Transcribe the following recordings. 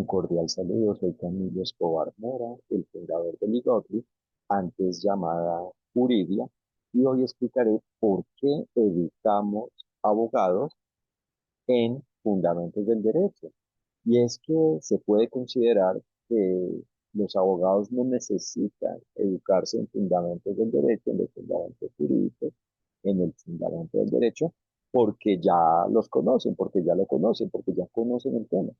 Un cordial saludo, soy Camilo Escobar Mora, el fundador de Ligotri, antes llamada Juridia, y hoy explicaré por qué educamos abogados en fundamentos del derecho. Y es que se puede considerar que los abogados no necesitan educarse en fundamentos del derecho, en los fundamentos jurídicos, en el fundamento del derecho, porque ya los conocen, porque ya lo conocen, porque ya conocen el tema.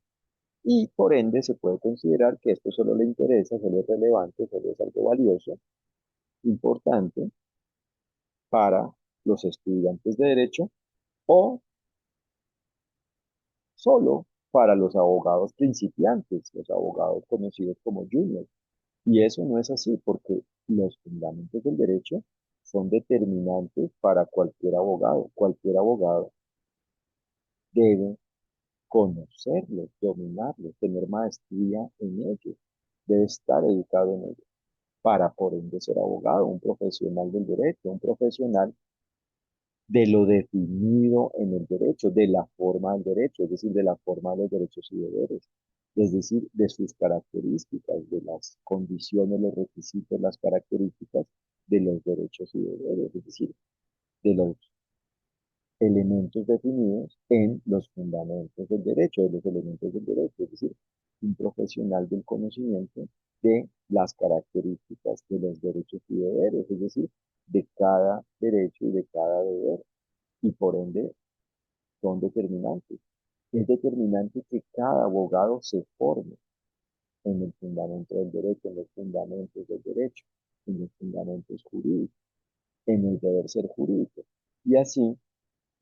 Y por ende se puede considerar que esto solo le interesa, solo es relevante, solo es algo valioso, importante para los estudiantes de derecho o solo para los abogados principiantes, los abogados conocidos como juniors. Y eso no es así porque los fundamentos del derecho son determinantes para cualquier abogado. Cualquier abogado debe conocerlos, dominarlos, tener maestría en ellos, debe estar educado en ellos, para por ende ser abogado, un profesional del derecho, un profesional de lo definido en el derecho, de la forma del derecho, es decir, de la forma de los derechos y deberes, es decir, de sus características, de las condiciones, los requisitos, las características de los derechos y deberes, es decir, de los elementos definidos en los fundamentos del derecho, de los elementos del derecho, es decir, un profesional del conocimiento de las características de los derechos y deberes, es decir, de cada derecho y de cada deber, y por ende son determinantes. Es determinante que cada abogado se forme en el fundamento del derecho, en los fundamentos del derecho, en los fundamentos jurídicos, en el deber ser jurídico. Y así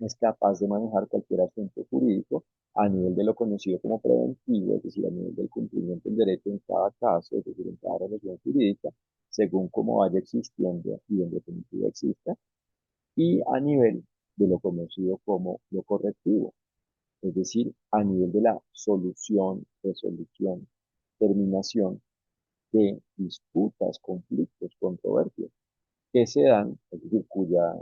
es capaz de manejar cualquier asunto jurídico a nivel de lo conocido como preventivo, es decir, a nivel del cumplimiento del derecho en cada caso, es decir, en cada relación jurídica, según cómo vaya existiendo y en definitiva exista, y a nivel de lo conocido como lo correctivo, es decir, a nivel de la solución, resolución, terminación de disputas, conflictos, controversias que se dan, es decir, cuya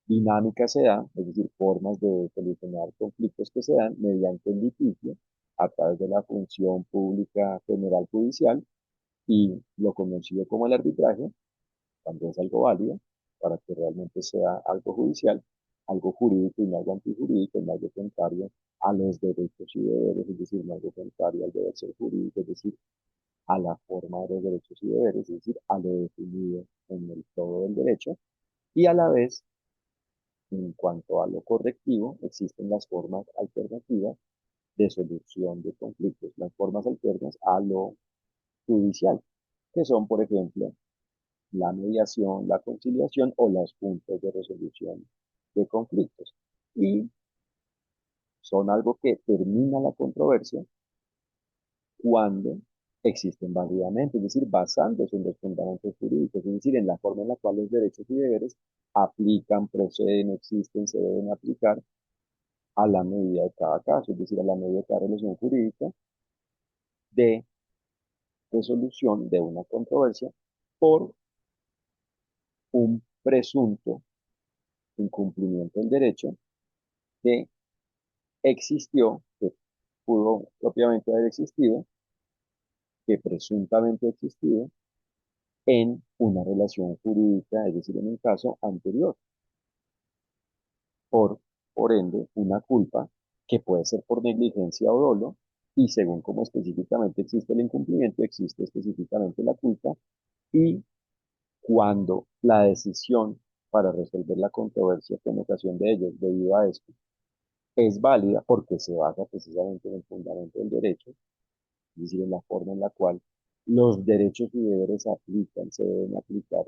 dinámica se da, es decir, formas de solucionar conflictos que se dan mediante el litigio a través de la función pública general judicial y lo conocido como el arbitraje, cuando es algo válido, para que realmente sea algo judicial, algo jurídico y no algo antijurídico, no algo contrario a los derechos y deberes, es decir, no algo contrario al deber ser jurídico, es decir, a la forma de los derechos y deberes, es decir, a lo definido en el todo del derecho, y a la vez en cuanto a lo correctivo, existen las formas alternativas de solución de conflictos, las formas alternas a lo judicial, que son, por ejemplo, la mediación, la conciliación o los puntos de resolución de conflictos. Y son algo que termina la controversia cuando existen válidamente, es decir, basándose en los fundamentos jurídicos, es decir, en la forma en la cual los derechos y deberes aplican, proceden, existen, se deben aplicar a la medida de cada caso, es decir, a la medida de cada relación jurídica de resolución de una controversia por un presunto incumplimiento del derecho que existió, que pudo propiamente haber existido, que presuntamente ha existido en una relación jurídica, es decir, en un caso anterior, por, por ende, una culpa que puede ser por negligencia o dolo, y según cómo específicamente existe el incumplimiento, existe específicamente la culpa, y cuando la decisión para resolver la controversia con ocasión de ellos, debido a esto, es válida porque se basa precisamente en el fundamento del derecho, es decir, en la forma en la cual los derechos y deberes se aplican, se deben aplicar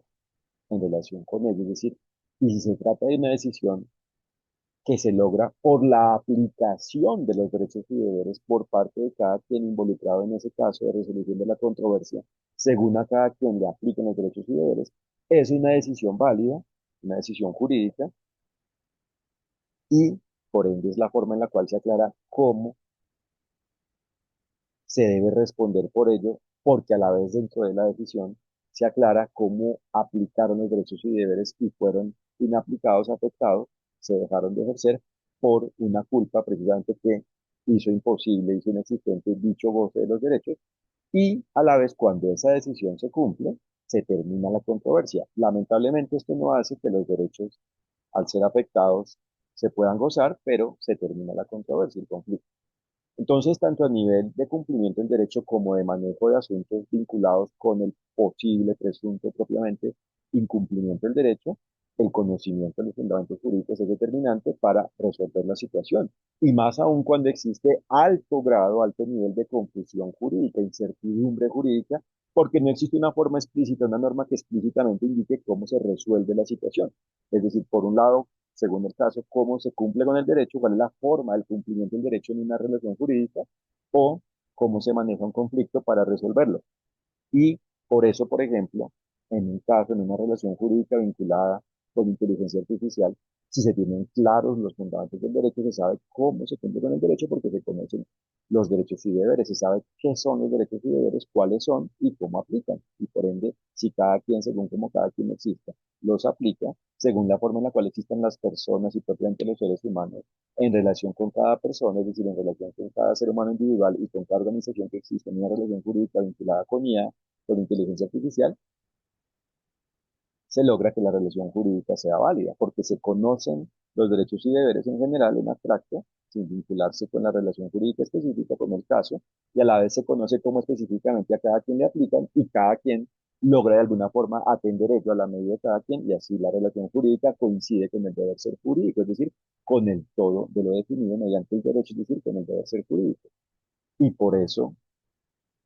en relación con ellos, es decir, y si se trata de una decisión que se logra por la aplicación de los derechos y deberes por parte de cada quien involucrado en ese caso de resolución de la controversia, según a cada quien le apliquen los derechos y deberes, es una decisión válida, una decisión jurídica, y por ende es la forma en la cual se aclara cómo se debe responder por ello, porque a la vez dentro de la decisión se aclara cómo aplicaron los derechos y deberes y fueron inaplicados, afectados, se dejaron de ejercer por una culpa precisamente que hizo imposible, hizo inexistente dicho goce de los derechos, y a la vez cuando esa decisión se cumple, se termina la controversia. Lamentablemente esto no hace que los derechos, al ser afectados, se puedan gozar, pero se termina la controversia, el conflicto. Entonces, tanto a nivel de cumplimiento del derecho como de manejo de asuntos vinculados con el posible, presunto, propiamente, incumplimiento del derecho, el conocimiento de los fundamentos jurídicos es determinante para resolver la situación. Y más aún cuando existe alto grado, alto nivel de confusión jurídica, incertidumbre jurídica, porque no existe una forma explícita, una norma que explícitamente indique cómo se resuelve la situación. Es decir, por un lado, según el caso, cómo se cumple con el derecho, cuál es la forma del cumplimiento del derecho en una relación jurídica o cómo se maneja un conflicto para resolverlo. Y por eso, por ejemplo, en un caso, en una relación jurídica vinculada con inteligencia artificial, si se tienen claros los fundamentos del derecho, se sabe cómo se cumple con el derecho porque se conocen los derechos y deberes, se sabe qué son los derechos y deberes, cuáles son y cómo aplican. Y por ende, si cada quien, según como cada quien exista, los aplica, según la forma en la cual existan las personas y propiamente los seres humanos en relación con cada persona, es decir, en relación con cada ser humano individual y con cada organización que existe en una relación jurídica vinculada con IA, con inteligencia artificial, se logra que la relación jurídica sea válida, porque se conocen los derechos y deberes en general, en abstracto, sin vincularse con la relación jurídica específica, con el caso, y a la vez se conoce cómo específicamente a cada quien le aplican y cada quien logra de alguna forma atender ello a la medida de cada quien y así la relación jurídica coincide con el deber ser jurídico, es decir, con el todo de lo definido mediante el derecho, es decir, con el deber ser jurídico. Y por eso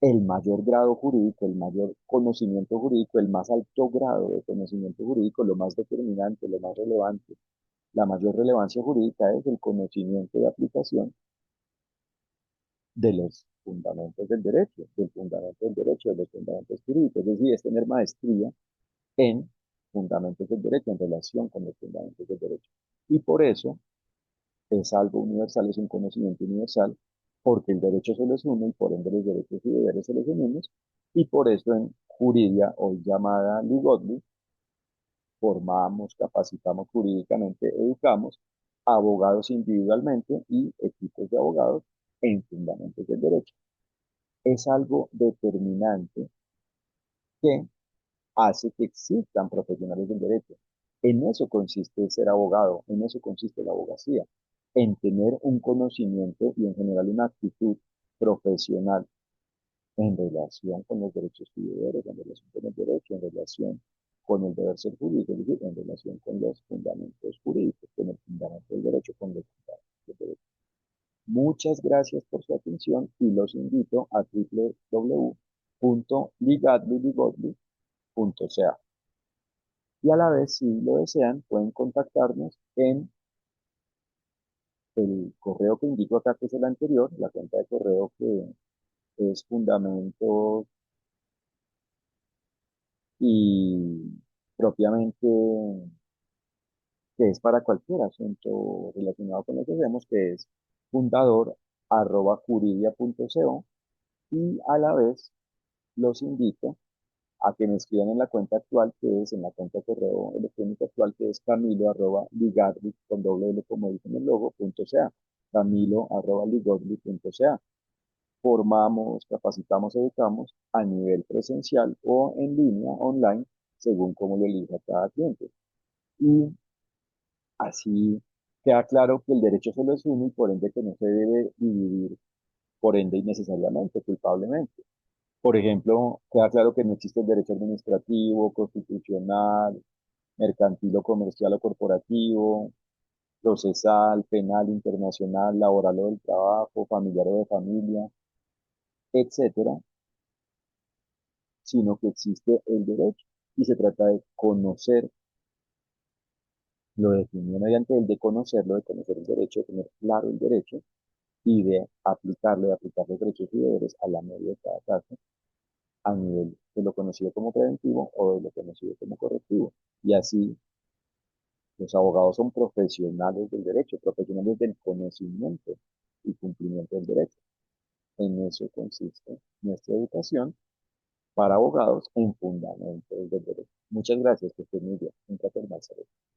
el mayor grado jurídico, el mayor conocimiento jurídico, el más alto grado de conocimiento jurídico, lo más determinante, lo más relevante, la mayor relevancia jurídica es el conocimiento de aplicación de los fundamentos del derecho, del fundamento del derecho, de los fundamentos jurídicos, es decir, es tener maestría en fundamentos del derecho, en relación con los fundamentos del derecho. Y por eso es algo universal, es un conocimiento universal, porque el derecho solo es uno y por ende los derechos y deberes solo son unos, y por eso en Juridia, hoy llamada Ligodli, formamos, capacitamos jurídicamente, educamos abogados individualmente y equipos de abogados en fundamentos del derecho. Es algo determinante que hace que existan profesionales del derecho. En eso consiste ser abogado, en eso consiste la abogacía, en tener un conocimiento y en general una actitud profesional en relación con los derechos y deberes, en relación con el derecho, en relación con el deber ser jurídico, es decir, en relación con los fundamentos jurídicos, con el fundamento del derecho, con los fundamentos del derecho. Muchas gracias por su atención y los invito a www.ligadliligotli.ca. Y a la vez, si lo desean, pueden contactarnos en el correo que indico acá, que es el anterior, la cuenta de correo que es fundamentos y propiamente que es para cualquier asunto relacionado con lo que hacemos, que es fundador@juridia.co y a la vez los invito a que me escriban en la cuenta actual, que es en la cuenta de correo electrónico actual, que es camilo@ligadli, con doble L como dice en el logo, punto sea, camilo@ligodli.ca. Formamos, capacitamos, educamos a nivel presencial o en línea, online, según como lo elija cada cliente. Y así queda claro que el derecho solo es uno y por ende que no se debe dividir, por ende innecesariamente, culpablemente. Por ejemplo, queda claro que no existe el derecho administrativo, constitucional, mercantil o comercial o corporativo, procesal, penal, internacional, laboral o del trabajo, familiar o de familia, etcétera, sino que existe el derecho y se trata de conocer lo definido mediante el de conocerlo, de conocer el derecho, de tener claro el derecho y de aplicar los derechos y deberes a la medida de cada caso a nivel de lo conocido como preventivo o de lo conocido como correctivo. Y así los abogados son profesionales del derecho, profesionales del conocimiento y cumplimiento del derecho. En eso consiste nuestra educación para abogados en fundamentos del derecho. Muchas gracias, que estén muy bien. Un placer, Marcelo.